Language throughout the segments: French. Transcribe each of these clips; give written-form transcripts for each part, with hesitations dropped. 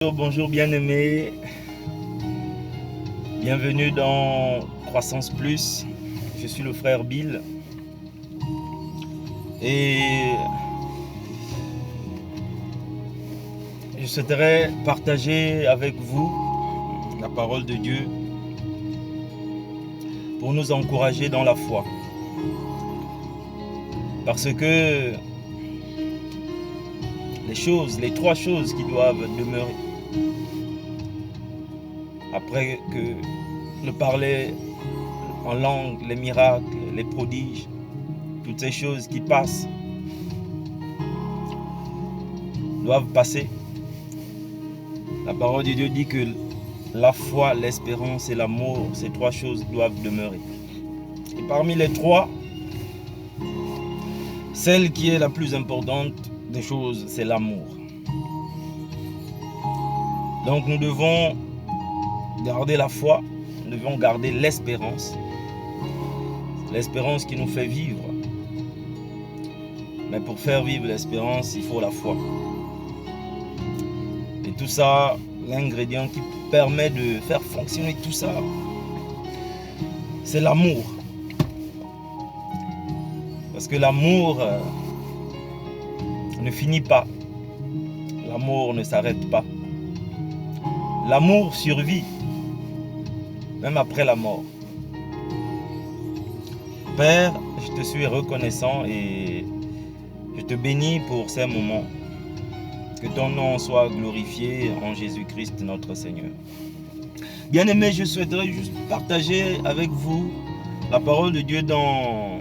Bonjour bien-aimés, bienvenue dans Croissance Plus. Je suis le frère Bill et je souhaiterais partager avec vous la parole de Dieu pour nous encourager dans la foi. Parce que les trois choses qui doivent demeurer après que le parler en langue, les miracles, les prodiges, toutes ces choses qui passent doivent passer. La parole de Dieu dit que la foi, l'espérance et l'amour, ces trois choses doivent demeurer. Et parmi les trois, celle qui est la plus importante des choses, c'est l'amour. Donc nous devons garder la foi, nous devons garder l'espérance. L'espérance qui nous fait vivre. Mais pour faire vivre l'espérance, il faut la foi. Et tout ça, l'ingrédient qui permet de faire fonctionner tout ça, c'est l'amour. Parce que l'amour ne finit pas. L'amour ne s'arrête pas. L'amour survit, même après la mort. Père, je te suis reconnaissant et je te bénis pour ces moments. Que ton nom soit glorifié en Jésus-Christ notre Seigneur. Bien-aimés, je souhaiterais juste partager avec vous la parole de Dieu dans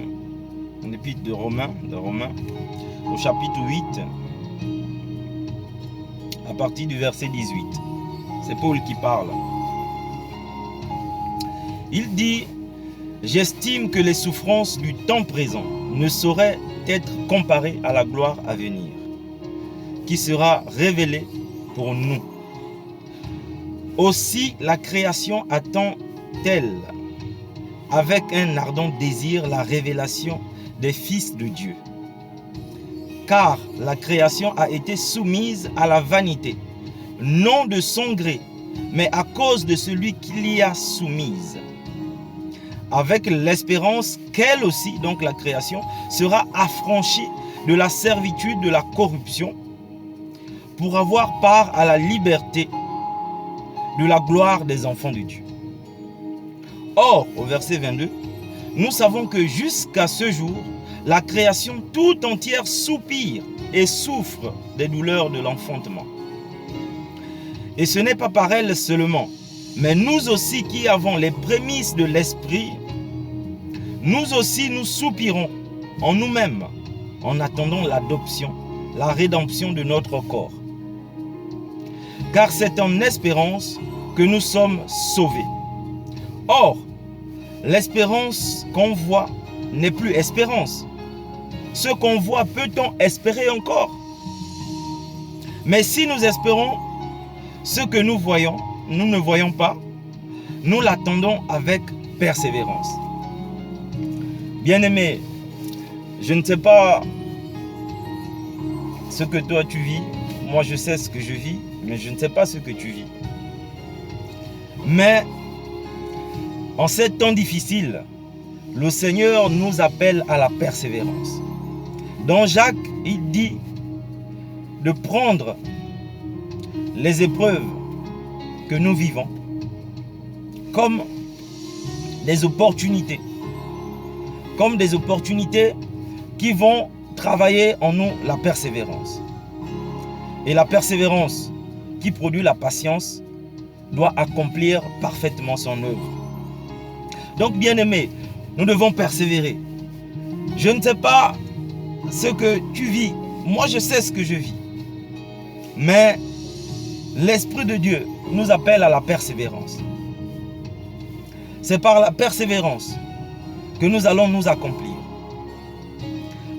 l'épître de Romains, au chapitre 8, à partir du verset 18. C'est Paul qui parle. Il dit: j'estime que les souffrances du temps présent ne sauraient être comparées à la gloire à venir, qui sera révélée pour nous. Aussi la création attend-elle avec un ardent désir la révélation des fils de Dieu. Car la création a été soumise à la vanité, non de son gré, mais à cause de celui qui l'y a soumise, avec l'espérance qu'elle aussi, donc la création, sera affranchie de la servitude de la corruption pour avoir part à la liberté de la gloire des enfants de Dieu. Or, au verset 22, nous savons que jusqu'à ce jour, la création tout entière soupire et souffre des douleurs de l'enfantement. Et ce n'est pas par elle seulement, mais nous aussi qui avons les prémices de l'esprit, nous aussi nous soupirons en nous-mêmes en attendant l'adoption, la rédemption de notre corps. Car c'est en espérance que nous sommes sauvés. Or, l'espérance qu'on voit n'est plus espérance. Ce qu'on voit, peut-on espérer encore? Mais si nous espérons ce que nous voyons, nous ne voyons pas, nous l'attendons avec persévérance. Bien-aimé, je ne sais pas ce que toi tu vis. Moi je sais ce que je vis, mais je ne sais pas ce que tu vis. Mais en ces temps difficiles, le Seigneur nous appelle à la persévérance. Dans Jacques, il dit de prendre les épreuves que nous vivons comme des opportunités. Comme des opportunités qui vont travailler en nous la persévérance. Et la persévérance qui produit la patience doit accomplir parfaitement son œuvre. Donc, bien-aimés, nous devons persévérer. Je ne sais pas ce que tu vis. Moi, je sais ce que je vis. Mais l'Esprit de Dieu nous appelle à la persévérance. C'est par la persévérance que nous allons nous accomplir.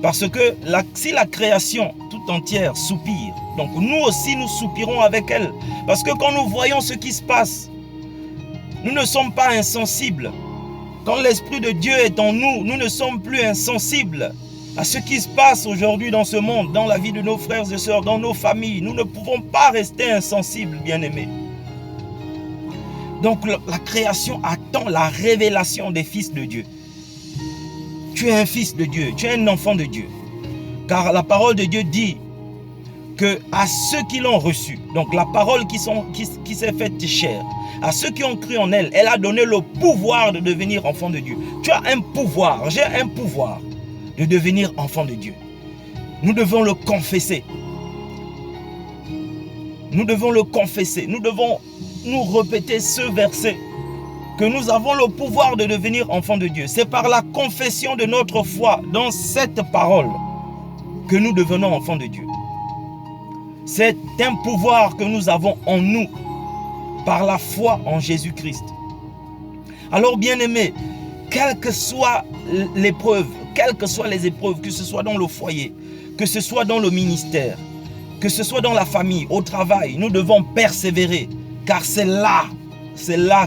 Parce que si la création tout entière soupire, donc nous aussi nous soupirons avec elle. Parce que quand nous voyons ce qui se passe, nous ne sommes pas insensibles. Quand l'Esprit de Dieu est en nous, nous ne sommes plus insensibles à ce qui se passe aujourd'hui dans ce monde, dans la vie de nos frères et sœurs, dans nos familles. Nous ne pouvons pas rester insensibles, bien-aimés. Donc la création attend la révélation des fils de Dieu. Tu es un fils de Dieu, tu es un enfant de Dieu. Car la parole de Dieu dit que à ceux qui l'ont reçue, donc la parole qui s'est faite chair, à ceux qui ont cru en elle, elle a donné le pouvoir de devenir enfant de Dieu. Tu as un pouvoir, j'ai un pouvoir de devenir enfant de Dieu. Nous devons le confesser. Nous devons le confesser. Nous devons nous répéter ce verset, que nous avons le pouvoir de devenir enfant de Dieu. C'est par la confession de notre foi dans cette parole que nous devenons enfants de Dieu. C'est un pouvoir que nous avons en nous par la foi en Jésus-Christ. Alors, bien-aimés, quelle que soit l'épreuve, quelles que soient les épreuves, que ce soit dans le foyer, que ce soit dans le ministère, que ce soit dans la famille, au travail, nous devons persévérer, car c'est là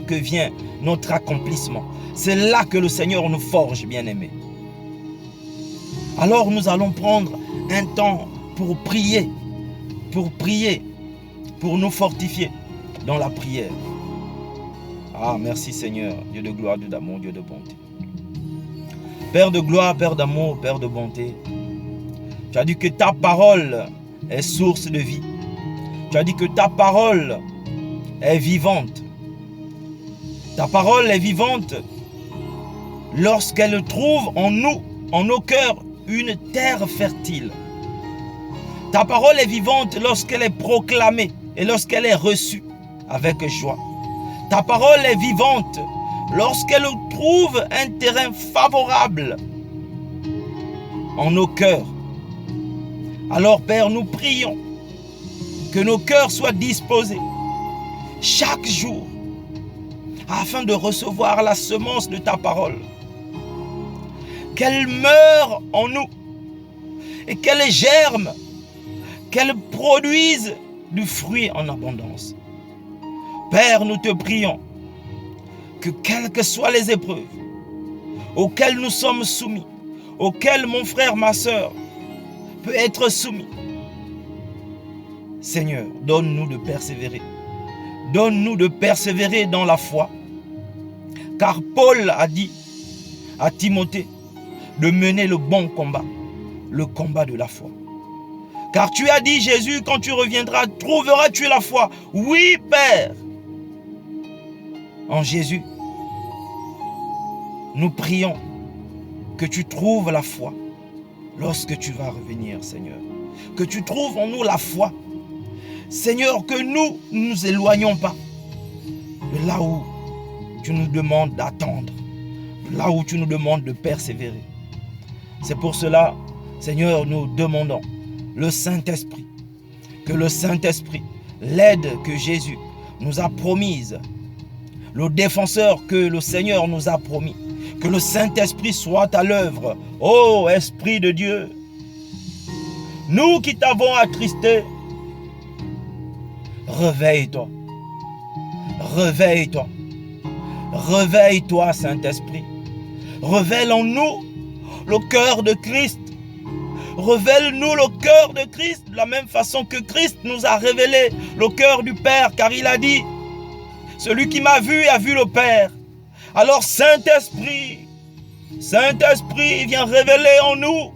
que vient notre accomplissement. C'est là que le Seigneur nous forge, bien-aimés. Alors nous allons prendre un temps pour prier, pour nous fortifier dans la prière. Ah, merci Seigneur, Dieu de gloire, Dieu d'amour, Dieu de bonté. Père de gloire, Père d'amour, Père de bonté, tu as dit que ta parole est source de vie. Tu as dit que ta parole est vivante. Ta parole est vivante lorsqu'elle trouve en nous, en nos cœurs, une terre fertile. Ta parole est vivante lorsqu'elle est proclamée et lorsqu'elle est reçue avec joie. Ta parole est vivante lorsqu'elle trouve un terrain favorable en nos cœurs. Alors Père, nous prions que nos cœurs soient disposés chaque jour afin de recevoir la semence de ta parole. Qu'elle meure en nous et qu'elle germe, qu'elle produise du fruit en abondance. Père, nous te prions que quelles que soient les épreuves auxquelles nous sommes soumis, auxquelles mon frère, ma soeur peut être soumis, Seigneur, donne-nous de persévérer. Donne-nous de persévérer dans la foi. Car Paul a dit à Timothée de mener le bon combat, le combat de la foi. Car tu as dit, Jésus, quand tu reviendras, trouveras-tu la foi? Oui, Père. En Jésus, nous prions que tu trouves la foi lorsque tu vas revenir, Seigneur. Que tu trouves en nous la foi. Seigneur, que nous ne nous éloignons pas de là où tu nous demandes d'attendre, de là où tu nous demandes de persévérer. C'est pour cela, Seigneur, nous demandons le Saint-Esprit, que le Saint-Esprit, l'aide que Jésus nous a promise, le défenseur que le Seigneur nous a promis, que le Saint-Esprit soit à l'œuvre. Ô Esprit de Dieu, nous qui t'avons attristé, réveille-toi, réveille-toi, réveille-toi, Saint-Esprit. Révèle en nous le cœur de Christ. Révèle-nous le cœur de Christ de la même façon que Christ nous a révélé le cœur du Père, car il a dit, celui qui m'a vu a vu le Père. Alors Saint-Esprit, Saint-Esprit, viens révéler en nous,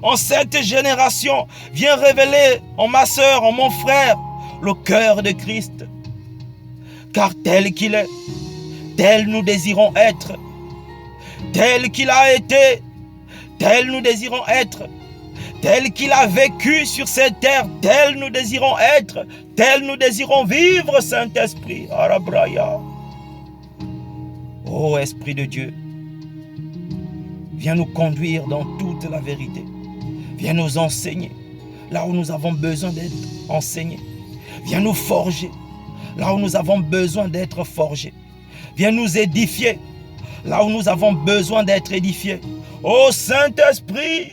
en cette génération, viens révéler en ma soeur, en mon frère, le cœur de Christ. Car tel qu'il est, tel nous désirons être. Tel qu'il a été, tel nous désirons être. Tel qu'il a vécu sur cette terre, tel nous désirons être. Tel nous désirons vivre, Saint-Esprit. Arabraya. Ô Esprit de Dieu, viens nous conduire dans toute la vérité. Viens nous enseigner là où nous avons besoin d'être enseignés. Viens nous forger là où nous avons besoin d'être forgés. Viens nous édifier là où nous avons besoin d'être édifiés. Ô Saint-Esprit,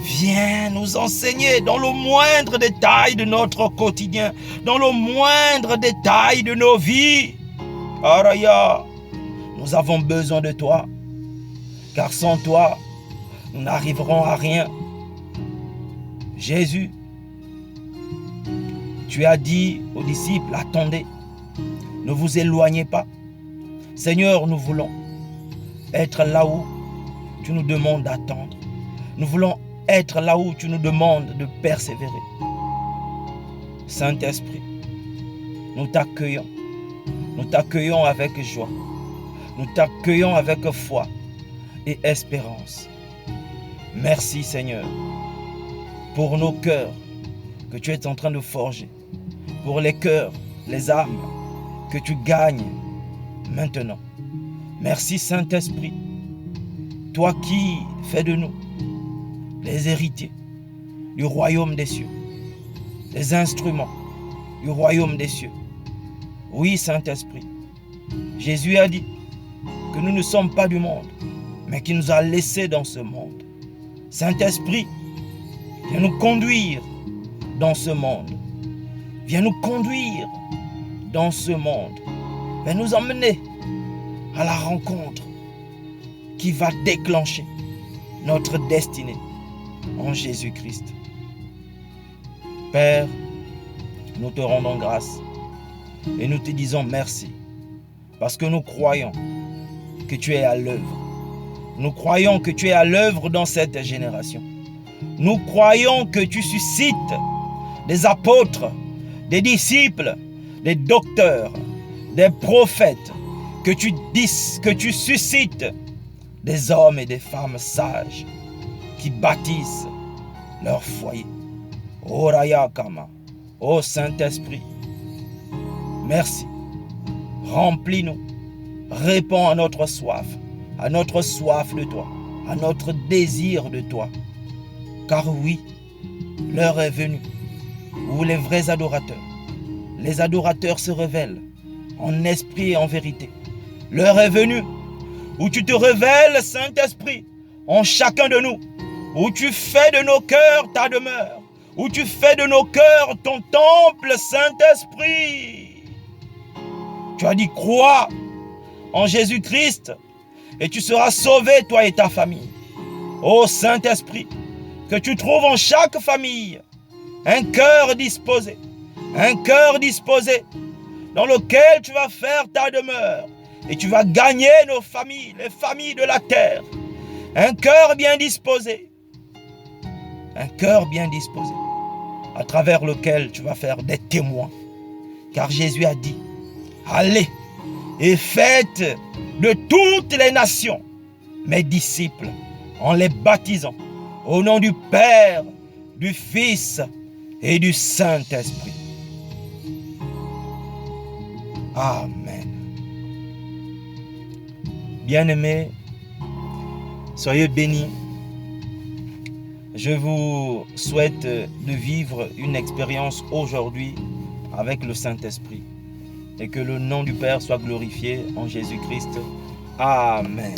viens nous enseigner dans le moindre détail de notre quotidien, dans le moindre détail de nos vies. Araya, nous avons besoin de toi, car sans toi, nous n'arriverons à rien. Jésus, tu as dit aux disciples, attendez, ne vous éloignez pas. Seigneur, nous voulons être là où tu nous demandes d'attendre. Nous voulons être là où tu nous demandes de persévérer. Saint-Esprit, nous t'accueillons avec joie, nous t'accueillons avec foi et espérance. Merci Seigneur pour nos cœurs que tu es en train de forger, pour les cœurs, les âmes que tu gagnes maintenant. Merci Saint-Esprit, toi qui fais de nous les héritiers du royaume des cieux, les instruments du royaume des cieux. Oui, Saint-Esprit, Jésus a dit que nous ne sommes pas du monde, mais qu'il nous a laissés dans ce monde. Saint-Esprit, viens nous conduire dans ce monde. Viens nous conduire dans ce monde. Viens nous emmener à la rencontre qui va déclencher notre destinée en Jésus-Christ. Père, nous te rendons grâce et nous te disons merci parce que nous croyons que tu es à l'œuvre. Nous croyons que tu es à l'œuvre dans cette génération. Nous croyons que tu suscites des apôtres, des disciples, des docteurs, des prophètes, que tu suscites des hommes et des femmes sages qui bâtissent leur foyer. Oh Rayakama, oh Saint-Esprit, merci. Remplis-nous, réponds à notre soif de toi, à notre désir de toi. Car oui, l'heure est venue où les vrais les adorateurs se révèlent en esprit et en vérité. L'heure est venue où tu te révèles, Saint-Esprit, en chacun de nous, où tu fais de nos cœurs ta demeure, où tu fais de nos cœurs ton temple, Saint-Esprit. Tu as dit, crois en Jésus-Christ et tu seras sauvé, toi et ta famille. Ô Saint-Esprit, que tu trouves en chaque famille un cœur disposé dans lequel tu vas faire ta demeure et tu vas gagner nos familles, les familles de la terre. Un cœur bien disposé, à travers lequel tu vas faire des témoins. Car Jésus a dit, allez et faites de toutes les nations mes disciples en les baptisant au nom du Père, du Fils et du Saint-Esprit. Amen. Bien-aimés, soyez bénis. Je vous souhaite de vivre une expérience aujourd'hui avec le Saint-Esprit et que le nom du Père soit glorifié en Jésus-Christ. Amen.